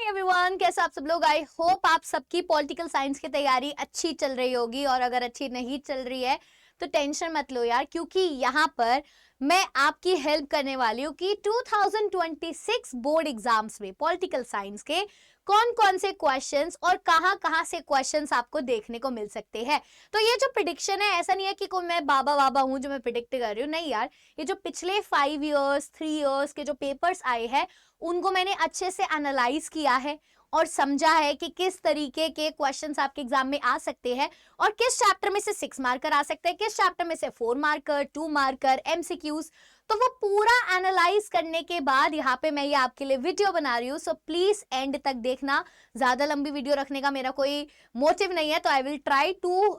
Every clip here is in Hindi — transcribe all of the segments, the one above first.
मॉर्निंग एवरीवन, कैसे आप सब लोग। आई होप आप सबकी पॉलिटिकल साइंस की तैयारी अच्छी चल रही होगी, और अगर अच्छी नहीं चल रही है तो टेंशन मत लो यार, क्योंकि यहाँ पर मैं आपकी हेल्प करने वाली हूँ कि 2026 बोर्ड एग्जाम्स में पॉलिटिकल साइंस के कौन कौन से क्वेश्चंस और कहाँ से क्वेश्चंस आपको देखने को मिल सकते हैं। तो ये जो प्रिडिक्शन है, ऐसा नहीं है कि कोई मैं बाबा बाबा हूं जो मैं प्रिडिक्ट कर रही हूँ, नहीं यार। ये जो पिछले 5 इयर्स 3 इयर्स के जो पेपर्स आए हैं उनको मैंने अच्छे से एनालाइज किया है और समझा है कि किस तरीके के क्वेश्चंस आपके एग्जाम में आ सकते हैं, और किस चैप्टर में से 6 मार्कर आ सकते हैं, किस चैप्टर में से 4 मार्कर, 2 मार्कर, एमसीक्यूज। तो वो पूरा एनालाइज करने के बाद यहाँ पे मैं ये आपके लिए वीडियो बना रही हूँ। सो प्लीज एंड तक देखना, ज्यादा लंबी वीडियो रखने का मेरा कोई मोटिव नहीं है। तो I will try to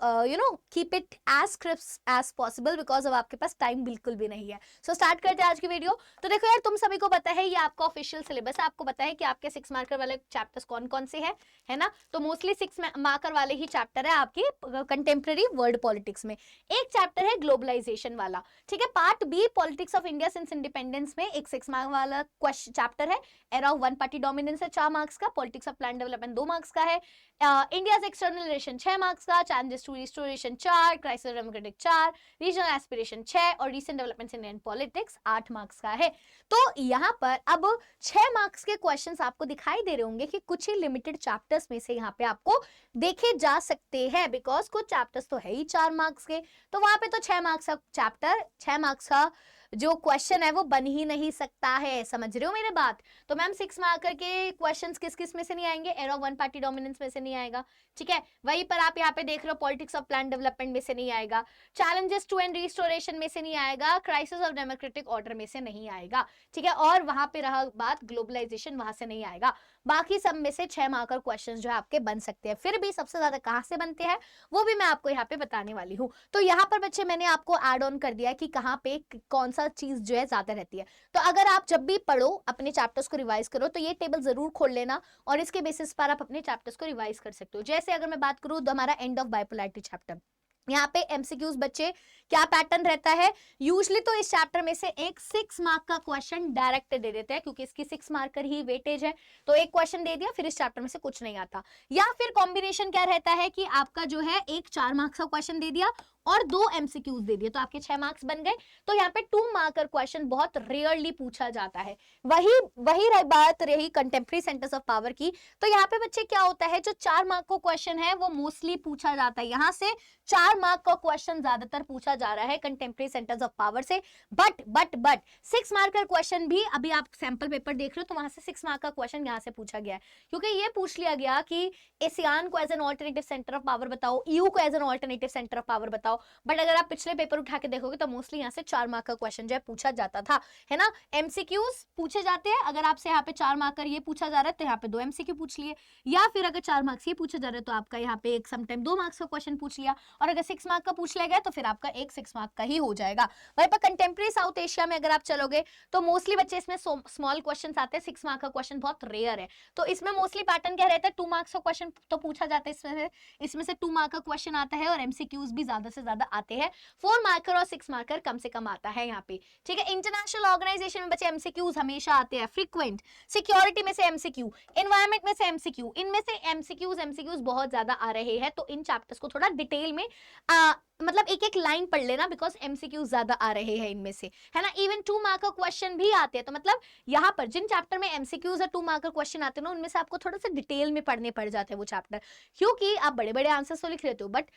keep it as crisp as possible, because अब आपके पास टाइम बिल्कुल भी नहीं है। सो स्टार्ट करते हैं आज की वीडियो। तो देखो यार, तुम सभी को पता है ये आपका ऑफिशियल सिलेबस है, आपको पता है कि आपके 6 मार्कर वाले चैप्टर्स कौन कौन से हैं, है ना। तो मोस्टली 6 मार्कर वाले ही चैप्टर है आपकी कंटेम्प्रेरी वर्ल्ड पॉलिटिक्स में। एक चैप्टर है ग्लोबलाइजेशन वाला, ठीक है। Part B politics of India since independence में एक 6 मार्क वाला क्वेश्चन चैप्टर है। Era of one party dominance है 4 मार्क्स का। Politics of plan development 2 marks का है। इंडिया एक्सटर्नल रिलेशन 6 मार्क्स का। Challenges to restoration 4, crisis democratic 4, regional aspiration 6 और recent developments in Indian politics 8 marks का है। तो यहाँ पर अब 6 मार्क्स के क्वेश्चंस आपको दिखाई दे रहे होंगे कि कुछ ही लिमिटेड चैप्टर्स में से यहाँ पे आपको देखे जा सकते हैं, बिकॉज कुछ चैप्टर्स तो है ही 4 मार्क्स के, तो वहां पे तो 6 मार्क्स का चैप्टर 6 मार्क्स का जो क्वेश्चन है वो बन ही नहीं सकता है। समझ रहे हो मेरे बात। तो मैम 6 मार्कर के क्वेश्चंस किस किस में से नहीं आएंगे, era of one party dominance में से नहीं आएगा, ठीक है। वहीं पर आप यहाँ पे देख रहे हो पॉलिटिक्स ऑफ प्लान डेवलपमेंट में से नहीं आएगा, चैलेंजेस टू एंड रिस्टोरेशन में से नहीं आएगा, क्राइसिस ऑफ डेमोक्रेटिक ऑर्डर में से नहीं आएगा, ठीक है। और वहां पे रहा बात ग्लोबलाइजेशन, वहां से नहीं आएगा। बाकी सब में से 6 मार्कर क्वेश्चन जो है आपके बन सकते हैं। फिर भी सबसे ज्यादा कहाँ से बनते हैं वो भी मैं आपको यहाँ पे बताने वाली हूँ। तो यहाँ पर बच्चे मैंने आपको एड ऑन कर दिया है कि कहाँ पे कौन सा चीज जो है ज्यादा रहती है। तो अगर आप जब भी पढ़ो, अपने चैप्टर्स को रिवाइज करो, तो ये टेबल जरूर खोल लेना और इसके बेसिस पर आप अपने चैप्टर्स को रिवाइज कर सकते हो। जैसे अगर मैं बात करूं तो हमारा एंड ऑफ बाइपोलैरिटी चैप्टर, यहाँ पे एमसीक्यूज बच्चे क्या पैटर्न रहता है। यूजली तो इस चैप्टर में से एक 6 मार्क का क्वेश्चन डायरेक्ट दे देते हैं, क्योंकि इसकी 6 मार्कर ही वेटेज है। तो एक क्वेश्चन दे दिया, फिर इस चैप्टर में से कुछ नहीं आता। या फिर कॉम्बिनेशन क्या रहता है कि आपका जो है एक 4 मार्क्स का क्वेश्चन दे दिया और 2 एमसीक्यूज दे दिए, तो आपके 6 मार्क्स बन गए। तो यहाँ पे 2 मार्कर क्वेश्चन बहुत रेयरली पूछा जाता है। वही बात रही कंटेम्प्रेरी सेंटर्स ऑफ पावर की। तो यहाँ पे बच्चे क्या होता है, जो 4 मार्क का क्वेश्चन है वो मोस्टली पूछा जाता है, यहाँ से 4 मार्क का क्वेश्चन ज्यादातर पूछा जा रहा है कंटेम्प्रेरी सेंटर्स ऑफ पावर से। बट 6 मार्क का क्वेश्चन भी, अभी आप सैंपल पेपर देख रहे हो तो वहां से 6 मार्क का क्वेश्चन यहाँ से पूछा गया है, क्योंकि ये पूछ लिया गया कि एशियान को as an alternative centre of power बताओ, ईयू को as an alternative centre of power बताओ। बट अगर आप पिछले पेपर उठा के देखोगे तो मोस्टली यहाँ से 4 मार्क का क्वेश्चन जो है पूछा जाता था, है ना। एमसीक्यूज पूछे जाते हैं, अगर आपसे यहाँ पे 4 मार्कर ये पूछा जा रहा है तो यहाँ पे 2 एमसीक्यू पूछ लिए, या फिर अगर 4 मार्क्स ये पूछे जा रहे हैं तो आपका यहाँ पे एक समटाइम 2 मार्क्स का क्वेश्चन पूछ लिया, और अगर 6 मार्क का पूछ लिया गया तो फिर आपका एक 6 मार्क का ही हो जाएगा। वहीं पर कंटेम्प्रेरी साउथ एशिया में अगर आप चलोगे तो मोस्टली बच्चे इसमें स्मॉल क्वेश्चन आते हैं, 6 मार्क का क्वेश्चन बहुत रेयर है। तो इसमें मोस्टली पैटर्न क्या रहता है, 2 मार्क्स का क्वेश्चन तो पूछा जाता है, इसमें से 2 मार्क का क्वेश्चन आता है और एमसीक्यूज भी ज्यादा से ज्यादा आते हैं। 4 मार्कर और 6 मार्कर कम से कम आता है यहाँ पे, ठीक है। इंटरनेशनल ऑर्गेनाइजेशन में बच्चे एमसीक्यूज हमेशा आते हैं, फ्रीक्वेंट। सिक्योरिटी में से एमसीक्यू, एनवायरमेंट में से एमसीक्यू, इनमें से एमसीक्यूज बहुत ज्यादा आ रहे हैं। तो इन चैप्टर्स को थोड़ा डिटेल में मतलब एक एक लाइन पढ़ लेना, बिकॉज एमसीक्यूज ज्यादा आ रहे हैं इनमें से, है ना। इवन 2 मार्क का क्वेश्चन भी आते हैं। तो मतलब यहाँ पर जिन चैप्टर में एमसीक्यूज और 2 मार्क का क्वेश्चन आते हैं ना, उनमें से आपको थोड़ा सा डिटेल में पढ़ने पड़ जाते हैं वो चैप्टर, क्योंकि आप बड़े बड़े आंसर्स तो लिख लेते हो, बट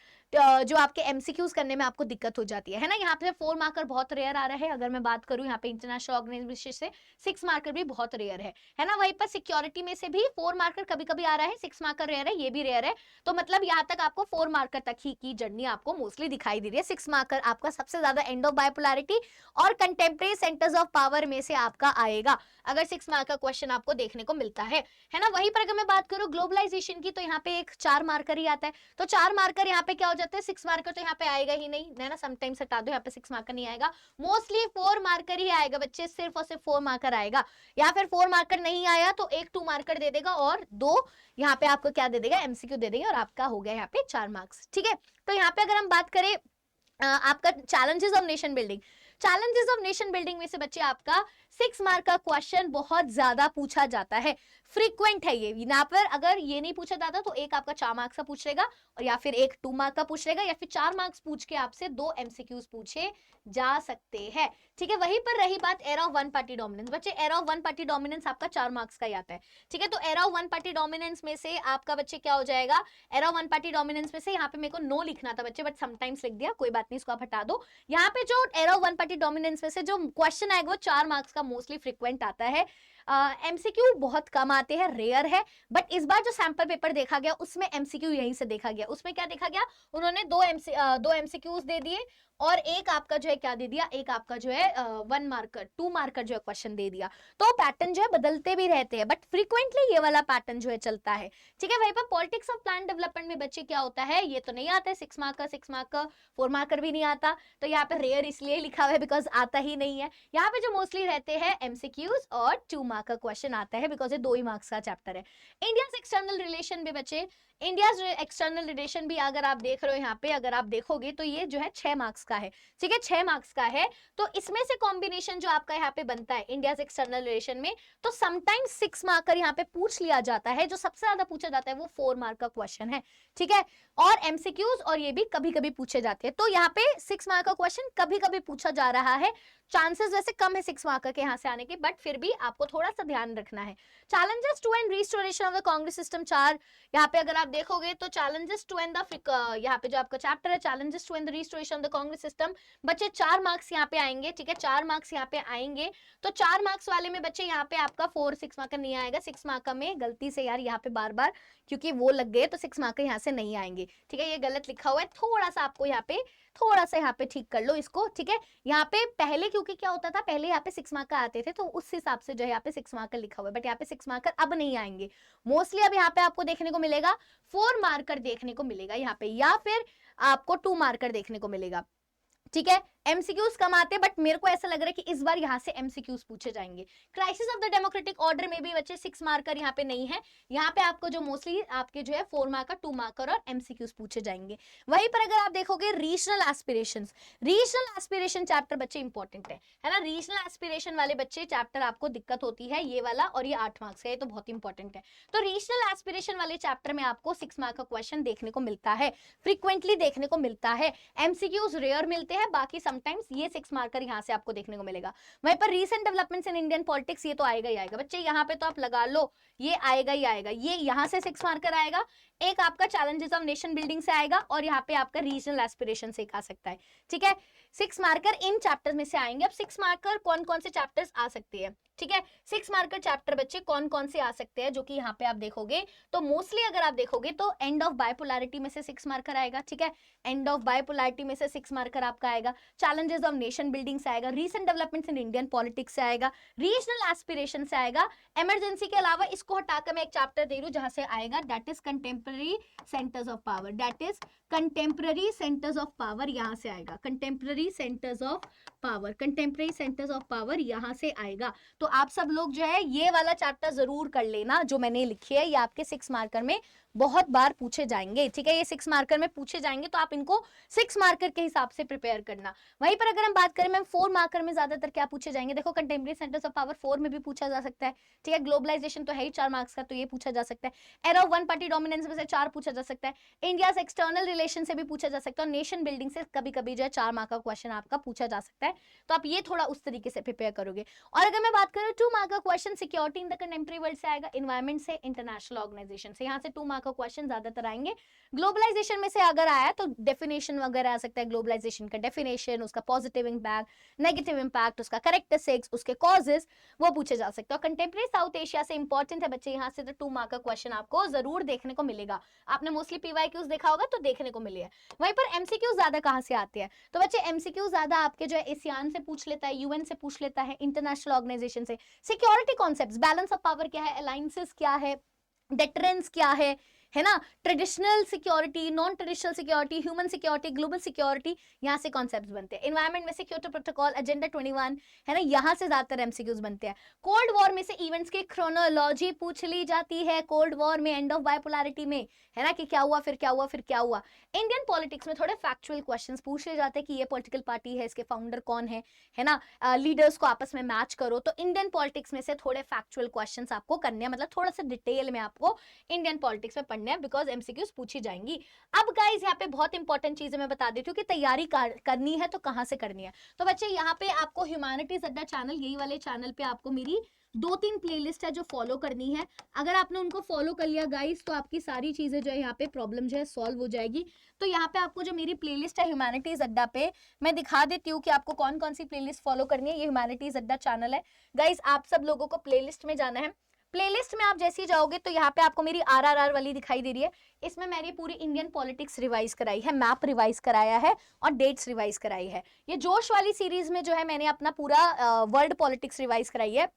जो आपके एमसीक्यूज करने में आपको दिक्कत हो जाती है ना। यहाँ पे 4 मार्कर बहुत रेयर आ रहा है। अगर मैं बात करूँ यहाँ पे इंटरनेशनल ऑर्गेनाइजेशन से 6 मार्कर भी बहुत रेयर है ना। वहीं पर सिक्योरिटी में से भी 4 मार्कर कभी कभी आ रहा है, 6 मार्कर रेयर है, ये भी रेयर है। तो मतलब यहाँ तक आपको 4 मार्कर तक ही की जर्नी आपको मोस्टली दिखाई दे रही है। 6 मार्कर आपका सबसे ज्यादा एंड ऑफ बाइपोलैरिटी और कंटेम्प्रेरी सेंटर्स ऑफ पावर में से आपका आएगा, अगर 6 मार्क का क्वेश्चन आपको देखने को मिलता है ना। वहीं पर अगर मैं बात करूं ग्लोबलाइजेशन की, तो यहाँ पे एक 4 मार्कर ही आता है। तो 4 मार्कर यहाँ पे क्या हो जाता है, 6 मार्कर तो यहाँ पे आएगा ही नहीं, है ना। समटाइम्स हटा दो, यहाँ पे 6 मार्कर नहीं आएगा, मोस्टली 4 मार्कर ही आएगा बच्चे, सिर्फ और सिर्फ 4 मार्कर आएगा। या फिर 4 मार्कर नहीं आया तो एक 2 मार्कर दे देगा और 2 यहाँ पे आपको क्या दे देगा, एमसीक्यू दे देगा, और आपका हो गया यहाँ पे 4 मार्क्स, ठीक है। तो यहाँ पे अगर हम बात करें आपका challenges of nation building, challenges of nation building में से बच्चे आपका 6 मार्क का क्वेश्चन बहुत ज्यादा पूछा जाता है, फ्रीक्वेंट है ये। यहाँ पर अगर ये नहीं पूछा जाता तो एक आपका 4 मार्क्स का पूछ लेगा, और या फिर एक 2 मार्क का पूछ लेगा, या फिर 4 मार्क्स पूछ के आपसे 2 एमसीक्यूज पूछे जा सकते हैं। ठीक है, वहीं पर रही बात era of one party dominance. बच्चे era of one party dominance आपका 4 मार्क्स का ही आता है। ठीक है, तो era of one party dominance में से आपका बच्चे क्या हो जाएगा, era of one party dominance में से यहाँ पे मेरे को नो लिखना था बच्चे, बट समटाइम्स लिख दिया, कोई बात नहीं, इसको आप हटा दो। यहाँ पे जो era of one party dominance में से जो क्वेश्चन आएगा वो 4 मार्क्स का मोस्टली फ्रीक्वेंट आता है। एमसीक्यू बहुत कम आते हैं, रेयर है, बट इस बार जो सैंपल पेपर देखा गया उसमें एमसीक्यू यहीं से देखा गया। उसमें क्या देखा गया, उन्होंने दो एमसीक्यूज दे दिए और एक आपका जो है क्या दे दिया, एक आपका जो है 1 मार्कर 2 मार्कर जो है क्वेश्चन दे दिया। तो पैटर्न जो है बदलते भी रहते हैं, बट फ्रीक्वेंटली ये वाला पैटर्न जो है चलता है। ठीक है, वहीं पर पॉलिटिक्स ऑफ प्लान डेवलपमेंट में बच्चे क्या होता है, ये तो नहीं आता है 6 मार्कर 6 मार्कर 4 मार्कर भी नहीं आता, तो यहाँ पे रेयर इसलिए लिखा हुआ है बिकॉज आता ही नहीं है। यहाँ पे जो मोस्टली रहते हैं एमसीक्यूज और 2 मार्क का क्वेश्चन आता है, बिकॉज ये 2 ही मार्क्स का चैप्टर है। इंडिया एक्सटर्नल रिलेशन में बच्चे, इंडिया एक्सटर्नल रिलेशन भी अगर आप देख रहे हो यहाँ पे, अगर आप देखोगे तो ये जो है 6 मार्क्स का है। ठीक है, 6 मार्क्स का है, तो इसमें से कॉम्बिनेशन जो आपका यहाँ पे बनता है इंडिया एक्सटर्नल रिलेशन में, तो समटाइम्स 6 मार्कर यहाँ पे पूछ लिया जाता है। जो सबसे ज्यादा पूछा जाता है वो 4 मार्क का क्वेश्चन है। ठीक है, और एमसीक्यूज और ये भी कभी कभी पूछे जाते हैं। तो यहाँ पे 6 मार्क का क्वेश्चन कभी कभी पूछा जा रहा है, चांसेस वैसे कम है 6 मार्क के यहाँ से आने के, बट फिर भी आपको थोड़ा सा ध्यान रखना है। Challenges to and restoration of the Congress system 4, यहाँ पे अगर आप देखोगे तो चैलेंजेस टू एंड द, यहाँ पे जो आपका चैप्टर है challenges to and the restoration of the Congress system, बच्चे 4 मार्क्स यहाँ पे आएंगे। ठीक है, 4 मार्क्स यहाँ पे आएंगे, तो 4 मार्क्स वाले में बच्चे यहाँ पे आपका 6 मार्क का नहीं आएगा। 6 मार्क का में गलती से यार यहाँ पे बार बार क्योंकि वो लग गए तो 6 मार्क यहाँ से नहीं आएंगे। ठीक है, ये गलत लिखा हुआ है, थोड़ा सा आपको थोड़ा सा यहाँ पे ठीक कर लो इसको। ठीक है, यहाँ पे पहले क्योंकि क्या होता था, पहले यहाँ पे 6 मार्क आते थे तो उस हिसाब से जो है यहाँ पे 6 मार्कर लिखा हुआ है, बट यहाँ पे 6 मार्कर अब नहीं आएंगे। मोस्टली अब यहाँ पे आपको देखने को मिलेगा 4 मार्कर देखने को मिलेगा यहाँ पे, या फिर आपको 2 मार्कर देखने को मिलेगा। ठीक है, एमसीक्यूज कम आते हैं, बट मेरे को ऐसा लग रहा है कि इस बार यहाँ से एमसीक्यूज पूछे जाएंगे। Crisis of the democratic order में भी बच्चे 6 मार्कर यहाँ पे नहीं है, यहाँ पे आपको जो मोस्टली आपके जो है 4 मार्कर 2 मार्कर और एमसीक्यूज पूछे जाएंगे। वहीं पर अगर आप देखोगे रीजनल एस्पिरेशन चैप्टर बच्चे इंपॉर्टेंट है ना। रीजनल एस्पिरेशन वाले बच्चे चैप्टर आपको दिक्कत होती है, ये वाला, और ये 8 मार्क्स है, ये तो बहुत इंपॉर्टेंट है। तो रीजनल एस्पिरेशन वाले चैप्टर में आपको 6 मार्क का क्वेश्चन देखने को मिलता है, फ्रीक्वेंटली देखने को मिलता है। एमसीक्यूज रेयर मिलते हैं, बाकी समटाइम्स ये 6 मार्कर यहाँ से आपको देखने को मिलेगा। वहीं पर recent developments in Indian politics, ये तो आएगा ही आएगा बच्चे, यहाँ पे तो आप लगा लो, ये आएगा ही आएगा। ये यहाँ से 6 मार्कर आएगा, एक आपका चैलेंजेस ऑफ नेशन बिल्डिंग से आएगा, और यहाँ पे आपका रीजनल एस्पिरेशन से आ सकता है। ठीक है, 6 मार्कर इन चैप्टर्स में से आएंगे। अब 6 मार्कर कौन कौन से चैप्टर्स आ सकते हैं, ठीक है, 6 मार्कर चैप्टर बच्चे कौन कौन से आ सकते हैं, जो कि यहाँ पे आप देखोगे तो मोस्टली अगर आप देखोगे तो एंड ऑफ बाइपोलैरिटी में से 6 मार्कर आएगा। ठीक है, एंड ऑफ बाइपोलैरिटी में से 6 मार्कर आपका आएगा, चैलेंजेस ऑफ नेशन बिल्डिंग से आएगा, recent developments in Indian politics से आएगा, रीजनल एस्पिरेशन से आएगा। इमरजेंसी के अलावा इसको हटाकर मैं एक चैप्टर दे रही हूं जहां से आएगा, that is contemporary centres of power, that is contemporary centres of power, यहां से आएगा contemporary centres of power, contemporary centres of power यहां से आएगा। तो आप सब लोग जो है ये वाला चैप्टर जरूर कर लेना जो मैंने लिखी है, ये आपके 6 मार्कर में बहुत बार पूछे जाएंगे। ठीक है, ये 6 मार्कर में पूछे जाएंगे, तो आप इनको 6 मार्कर के हिसाब से प्रिपेयर करना। वहीं पर अगर हम बात करें मैम 4 मार्कर में ज्यादातर क्या पूछे जाएंगे, देखो कंटेम्पररी सेंटर्स ऑफ पावर 4 में भी पूछा जा सकता है। ठीक है, ग्लोबलाइजेशन तो है ही 4 मार्क्स का, तो ये पूछा जा सकता है। Era of one party dominance में से 4 पूछा जा सकता है, इंडिया से एक्सटर्नल रिलेशन से भी पूछा जा सकता है, और नेशन बिल्डिंग से कभी कभी जो है 4 मार्क का क्वेश्चन आपका पूछा जा सकता है। तो आप ये थोड़ा उस तरीके से प्रिपेयर करोगे। और अगर मैं बात करूं 2 मार्क का question security in the contemporary world से आएगा, एनवायरमेंट से, इंटरनेशनल ऑर्गेनाइजेशन से, यहाँ से 2 मार्क का क्वेश्चन ज्यादातर आएंगे। ग्लोबलाइजेशन में से अगर आया तो डेफिनेशन वगैरह आ सकता है, ग्लोबलाइजेशन का डेफिनेशन, उसका पॉजिटिव इंपैक्ट, नेगेटिव इंपैक्ट, उसका कैरेक्टरिस्टिक्स, उसके कॉजेस, वो पूछे जा सकते हैं। कंटेम्पररी साउथ एशिया से इंपॉर्टेंट है बच्चे, यहाँ से तो 2 मार्क का क्वेश्चन आपको जरूर देखने को मिलेगा। आपने मोस्टली पीवाईक्यूज देखा होगा तो देखने को मिले। वहीं पर एमसीक्यू ज्यादा कहां से आते हैं, तो बच्चे एमसीक्यू ज्यादा आपके जो है एशियान से पूछ लेता है, यूएन से पूछ लेता है, इंटरनेशनल ऑर्गेनाइजेशन से। Security concepts, balance of power क्या है, अलायंसेस क्या है, डेटरेंस क्या है, है ना, traditional security, non traditional security, human security, global security, यहाँ से कॉन्सेप्ट्स बनते हैं। एनवायरमेंट में से क्योटो प्रोटोकॉल, एजेंडा 21, है ना, यहाँ से ज्यादातर एमसीक्यूज बनते हैं। कोल्ड वॉर में से इवेंट्स की क्रोनोलॉजी पूछ ली जाती है, कोल्ड वॉर में, एंड ऑफ बायपोलैरिटी में, है ना, कि क्या हुआ फिर क्या हुआ फिर क्या हुआ। इंडियन पॉलिटिक्स में थोड़े फैक्चुअल क्वेश्चंस पूछ ले जाते हैं कि ये पॉलिटिकल पार्टी है, इसके फाउंडर कौन है ना, लीडर्स को आपस में मैच करो। तो इंडियन पॉलिटिक्स में से थोड़े फैक्चुअल क्वेश्चंस आपको करने हैं, मतलब थोड़ा सा डिटेल में आपको इंडियन पॉलिटिक्स में पढ़ने हैं, बिकॉज एमसीक्यूज पूछी जाएंगी। अब गाइज यहाँ पे बहुत इंपॉर्टेंट चीजें मैं बता देती हूँ कि तैयारी करनी है तो कहाँ से करनी है। तो बच्चे यहाँ पे आपको ह्यूमैनिटीज अड्डा चैनल, यही वाले चैनल पे आपको मेरी 2-3 प्लेलिस्ट है जो फॉलो करनी है। अगर आपने उनको फॉलो कर लिया गाइस तो आपकी सारी चीजें जो है यहाँ पे प्रॉब्लम जो है सॉल्व हो जाएगी। तो यहाँ पे आपको जो मेरी प्लेलिस्ट है ह्यूमैनिटीज अड्डा पे, मैं दिखा देती हूँ कि आपको कौन कौन सी प्लेलिस्ट फॉलो करनी है। ये ह्यूमैनिटीज अड्डा चैनल है गाइस, आप सब लोगों को प्लेलिस्ट में जाना है। प्लेलिस्ट में आप जैसे ही जाओगे तो यहाँ पे आपको मेरी RRR वाली दिखाई दे रही है, इसमें मैंने पूरी इंडियन पॉलिटिक्स रिवाइज कराई है, मैप रिवाइज कराया है और डेट्स रिवाइज कराई है। ये जोश वाली सीरीज में जो है मैंने अपना पूरा वर्ल्ड पॉलिटिक्स रिवाइज कराई है।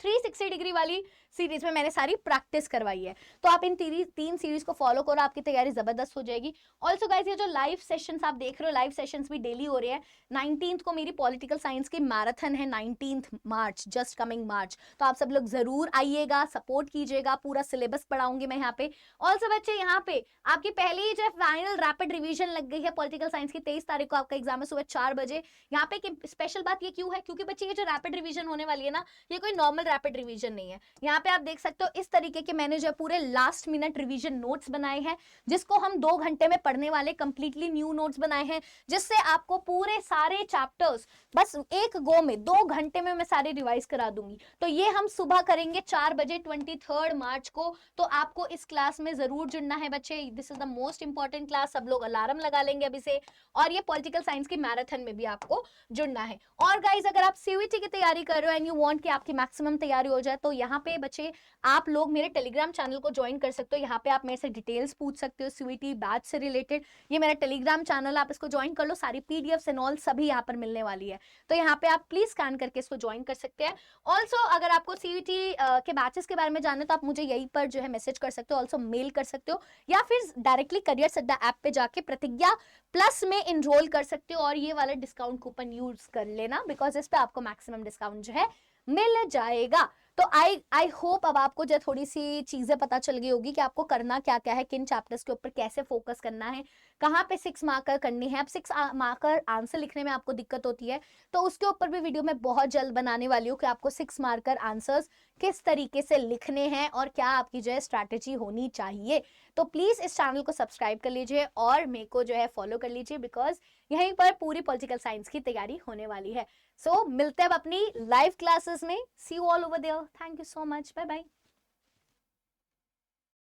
360 डिग्री वाली सीरीज में मैंने सारी प्रैक्टिस करवाई है। तो आप इन 3 सीरीज को फॉलो करो, आपकी तैयारी जबरदस्त हो जाएगी। ऑल्सो गाइस ये जो लाइव सेशंस आप देख रहे हो, लाइव सेशंस भी डेली हो रहे हैं। 19th को मेरी पॉलिटिकल साइंस की मैराथन है, 19th मार्च, जस्ट कमिंग मार्च। तो आप सब लोग जरूर आइएगा, सपोर्ट कीजिएगा, पूरा सिलेबस पढ़ाऊंगी मैं यहाँ पे। ऑल्सो बच्चे यहाँ पे आपकी पहली जो फाइनल रैपिड रिविजन लग गई है पॉलिटिकल साइंस की। 23 तारीख को आपका एग्जाम है सुबह 4 बजे। यहाँ पे स्पेशल बात ये क्यों है, क्योंकि बच्चे ये जो रैपिड रिविजन होने वाली है ना, ये कोई नॉर्मल रैपिड रिवीजन नहीं है। यहाँ पे आप देख सकते हो इस तरीके के मैंने जो पूरे लास्ट मिनट रिवीजन नोट्स बनाए हैं, जिसको हम 2 घंटे में पढ़ने वाले, कंप्लीटली न्यू नोट्स बनाए हैं, जिससे आपको पूरे सारे चैप्टर्स बस एक गो में 2 घंटे में मैं सारे रिवाइज करा दूंगी। तो ये हम सुबह करेंगे 4 बजे 23 मार्च को। तो आपको इस क्लास में जरूर जुड़ना है बच्चे, this is the most important class. सब लोग अलार्म लगा लेंगे अभी से। और ये पॉलिटिकल साइंस की मैराथन में भी आपको जुड़ना है। और गाइज अगर आप सीयूईटी की तैयारी कर रहे हो एंड यू वांट कि आपकी मैक्सिमम तैयारी हो जाए, तो यहाँ पे बच्चे आप लोग मेरे टेलीग्राम चैनल को ज्वाइन कर सकते हो। यहाँ पे आप मेरे से डिटेल्स पूछ सकते हो सीयूईटी बैच से रिलेटेड। ये मेरा टेलीग्राम चैनल, आप इसको ज्वाइन कर लो, सारी पीडीएफ्स एंड ऑल सभी यहाँ पर मिलने वाली है। तो यहाँ पे आप प्लीज स्कैन करके इसको ज्वाइन कर सकते हैं। ऑल्सो अगर आपको सीयूईटी के बैचेस के बारे में जानना है तो आप मुझे यहीं पर जो है मैसेज कर सकते हो, ऑल्सो मेल कर सकते हो, या फिर डायरेक्टली करियर अड्डा ऐप पे जाके प्रतिज्ञा प्लस में इनरोल कर सकते हो और ये वाला डिस्काउंट कूपन यूज कर लेना, बिकॉज इस पे आपको मैक्सिमम डिस्काउंट जो है मिल जाएगा। तो आई होप अब आपको जो थोड़ी सी चीजें पता चल गई होगी कि आपको करना क्या क्या है, किन चैप्टर्स के ऊपर कैसे फोकस करना है, कहाँ पे 6 मार्कर करनी है। अब 6 मार्कर आंसर लिखने में आपको दिक्कत होती है तो उसके ऊपर भी वीडियो मैं बहुत जल्द बनाने वाली हूँ कि आपको 6 मार्कर आंसर्स किस तरीके से लिखने हैं और क्या आपकी जो है स्ट्रैटेजी होनी चाहिए। तो प्लीज इस चैनल को सब्सक्राइब कर लीजिए और मेरे को जो है फॉलो कर लीजिए, बिकॉज यहीं पर पूरी पॉलिटिकल साइंस की तैयारी होने वाली है। सो मिलते हैं अब अपनी लाइव क्लासेस में। See you all over there. Thank you so much, bye bye.